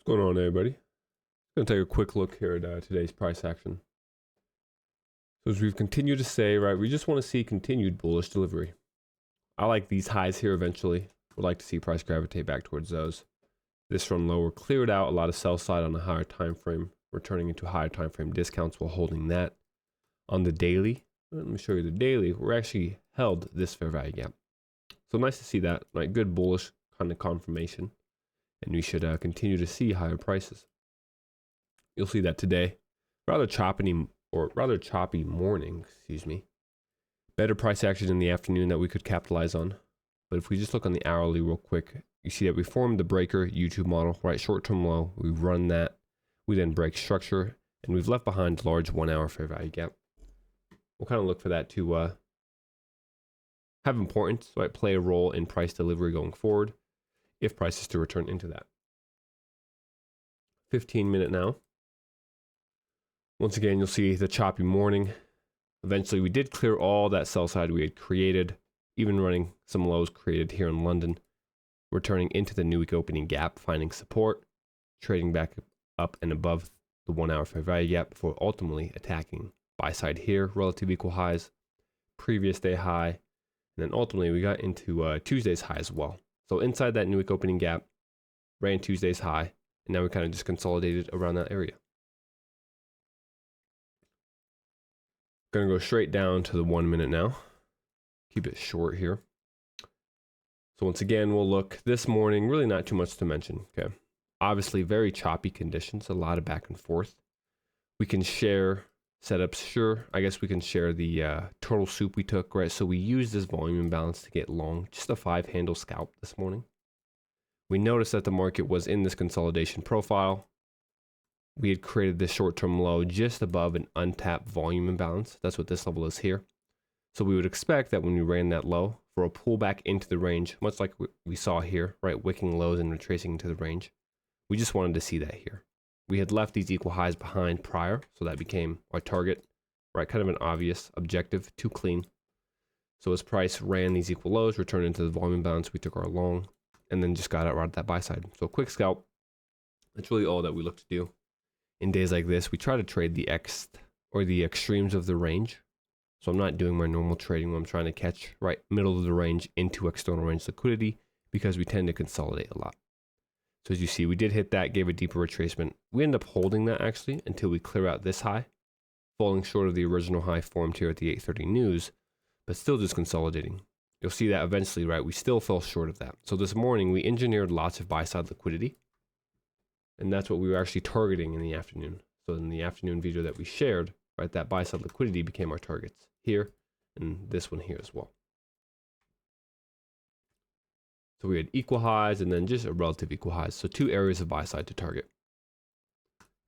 What's going on, everybody? Going to take a quick look here at today's price action. So as we've continued to say, right, we just want to see continued bullish delivery. I like these highs here eventually. Would like to see price gravitate back towards those. This run lower cleared out a lot of sell side on the higher time frame, returning into higher time frame discounts while holding that. On the daily, let me show you the daily, we're actually held this fair value gap. So nice to see that, right? Good bullish kind of confirmation. And we should continue to see higher prices. You'll see that today, rather choppy morning, Better price action in the afternoon that we could capitalize on. But if we just look on the hourly real quick, you see that we formed the breaker YouTube model, right? Short-term low, we run that, we then break structure, and we've left behind large 1 hour fair value gap. We'll kind of look for that to have importance, right? Play a role in price delivery going forward, if prices to return into that. 15-minute now. Once again, you'll see the choppy morning. Eventually, we did clear all that sell side we had created, even running some lows created here in London, returning into the new week opening gap, finding support, trading back up and above the 1 hour fair value gap before ultimately attacking buy side here, relative equal highs, previous day high, and then ultimately we got into Tuesday's high as well. So inside that new week opening gap, ran Tuesday's high, and now we kind of just consolidated around that area. Gonna go straight down to the 1 minute now. Keep it short here. So once again, we'll look this morning, really not too much to mention, okay? Obviously very choppy conditions, a lot of back and forth. We can share setups, sure. I guess we can share the total soup we took, right? So we used this volume imbalance to get long, just a 5-handle scalp this morning. We noticed that the market was in this consolidation profile. We had created this short-term low just above an untapped volume imbalance. That's what this level is here. So we would expect that when we ran that low for a pullback into the range, much like we saw here, right? Wicking lows and retracing into the range. We just wanted to see that here. We had left these equal highs behind prior, so that became our target, right? Kind of an obvious objective, too clean. So as price ran these equal lows, returned into the volume imbalance, we took our long, and then just got out right at that buy side. So quick scalp, that's really all that we look to do. In days like this, we try to trade the extremes of the range. So I'm not doing my normal trading where I'm trying to catch right middle of the range into external range liquidity because we tend to consolidate a lot. So as you see, we did hit that, gave a deeper retracement. We end up holding that actually until we clear out this high, falling short of the original high formed here at the 8:30 news, but still just consolidating. You'll see that eventually, right, we still fell short of that. So this morning, we engineered lots of buy-side liquidity, and that's what we were actually targeting in the afternoon. So in the afternoon video that we shared, right, that buy-side liquidity became our targets here, and this one here as well. So we had equal highs and then just a relative equal highs. So 2 areas of buy-side to target.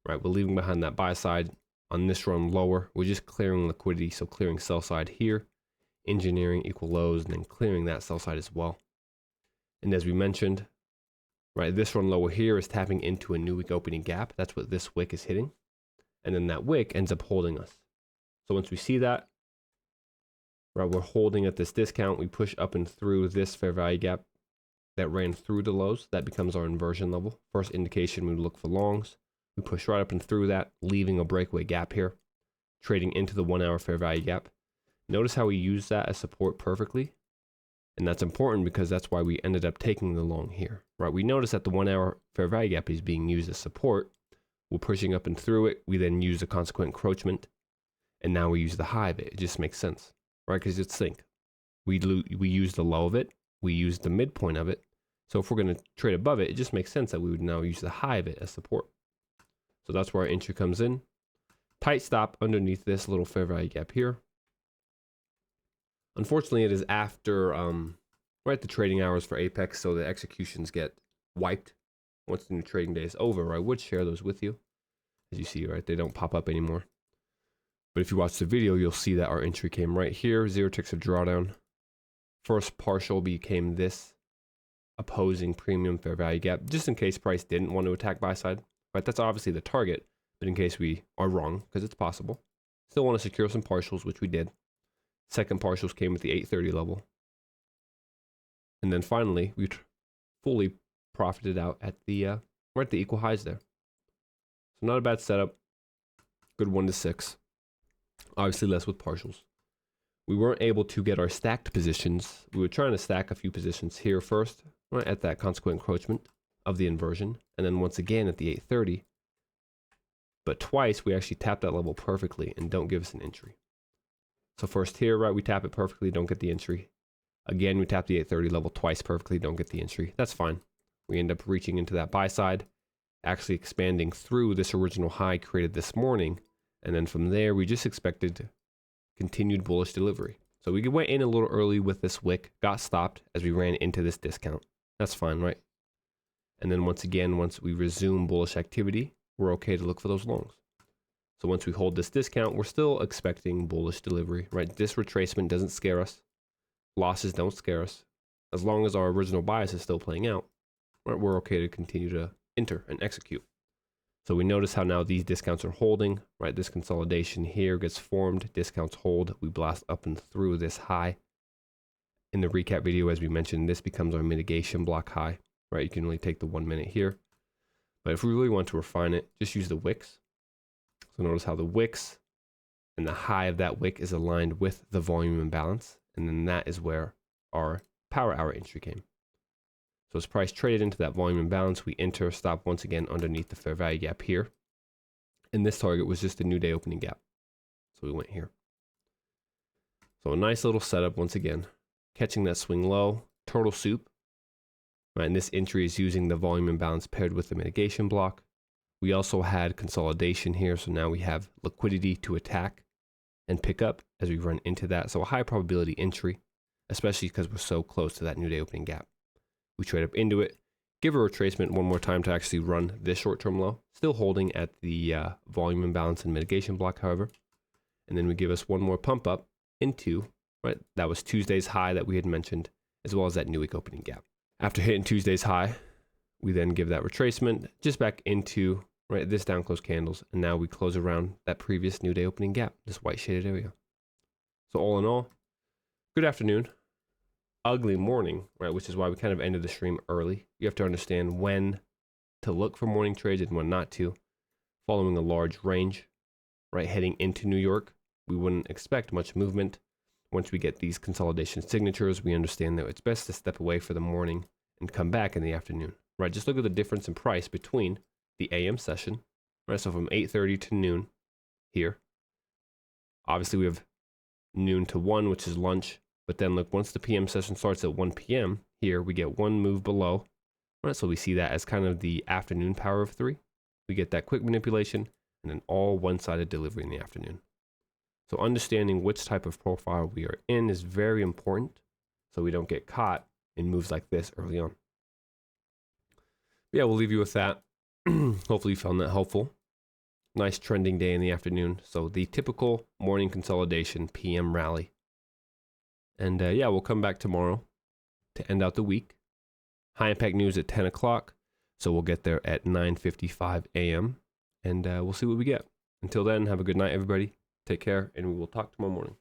Right, we're leaving behind that buy-side on this run lower. We're just clearing liquidity, so clearing sell side here, engineering equal lows, and then clearing that sell side as well. And as we mentioned, right, this run lower here is tapping into a new wick opening gap. That's what this wick is hitting. And then that wick ends up holding us. So once we see that, right, we're holding at this discount. We push up and through this fair value gap that ran through the lows. That becomes our inversion level. First indication, we look for longs. We push right up and through that, leaving a breakaway gap here, trading into the 1 hour fair value gap. Notice how we use that as support perfectly. And that's important because that's why we ended up taking the long here, right? We notice that the 1 hour fair value gap is being used as support. We're pushing up and through it. We then use the consequent encroachment. And now we use the high of it. It just makes sense, right? Because it's sync. We use the low of it. We use the midpoint of it. So if we're going to trade above it, it just makes sense that we would now use the high of it as support. So that's where our entry comes in. Tight stop underneath this little fair value gap here. Unfortunately, it is after right the trading hours for Apex, so the executions get wiped once the new trading day is over. I would share those with you. As you see, right, they don't pop up anymore. But if you watch the video, you'll see that our entry came right here. 0 ticks of drawdown. First partial became this opposing premium fair value gap, just in case price didn't want to attack buy side. Right, that's obviously the target, but in case we are wrong, because it's possible, still want to secure some partials, which we did. Second partials came with the 8:30 level, and then finally we fully profited out at the We're at the equal highs there. So not a bad setup. Good 1 to 6. Obviously less with partials. We weren't able to get our stacked positions. We were trying to stack a few positions here first, right at that consequent encroachment of the inversion, and then once again at the 830. But twice we actually tap that level perfectly and don't give us an entry. So first here, right, we tap it perfectly, don't get the entry. Again, we tap the 830 level twice perfectly, don't get the entry. That's fine. We end up reaching into that buy side, actually expanding through this original high created this morning. And then from there, we just expected continued bullish delivery. So we went in a little early with this wick, got stopped as we ran into this discount. That's fine, right? And then once again, once we resume bullish activity, we're okay to look for those longs. So once we hold this discount, we're still expecting bullish delivery, right? This retracement doesn't scare us. Losses don't scare us. As long as our original bias is still playing out, right, we're okay to continue to enter and execute. So we notice how now these discounts are holding, right? This consolidation here gets formed, discounts hold, we blast up and through this high. In the recap video, as we mentioned, this becomes our mitigation block high, right? You can only take the 1 minute here. But if we really want to refine it, just use the wicks. So notice how the wicks and the high of that wick is aligned with the volume imbalance. And then that is where our power hour entry came. So as price traded into that volume imbalance, we enter, stop once again underneath the fair value gap here. And this target was just a new day opening gap. So we went here. So a nice little setup once again, catching that swing low, turtle soup. Right, and this entry is using the volume imbalance paired with the mitigation block. We also had consolidation here, so now we have liquidity to attack and pick up as we run into that. So a high probability entry, especially because we're so close to that new day opening gap. We trade up into it, give a retracement one more time to actually run this short-term low, still holding at the volume imbalance and mitigation block, however. And then we give us one more pump up into, right, that was Tuesday's high that we had mentioned, as well as that new week opening gap. After hitting Tuesday's high, we then give that retracement just back into, right, this down close candles, and now we close around that previous new day opening gap, this white shaded area. So all in all, good afternoon. Ugly morning, right, which is why we kind of ended the stream early. You have to understand when to look for morning trades and when not to. Following a large range, right, heading into New York, we wouldn't expect much movement. Once we get these consolidation signatures, we understand that it's best to step away for the morning and come back in the afternoon, right? Just look at the difference in price between the AM session, right? So from 8:30 to noon here. Obviously, we have noon to 1, which is lunch. But then look, once the PM session starts at 1 p.m., here we get one move below. Right, so we see that as kind of the afternoon power of 3. We get that quick manipulation and then all one-sided delivery in the afternoon. So understanding which type of profile we are in is very important so we don't get caught in moves like this early on. But yeah, we'll leave you with that. Hopefully you found that helpful. Nice trending day in the afternoon. So the typical morning consolidation, PM rally. And yeah, we'll come back tomorrow to end out the week. High impact news at 10 o'clock. So we'll get there at 9:55 a.m. And we'll see what we get. Until then, have a good night, everybody. Take care, and we will talk tomorrow morning.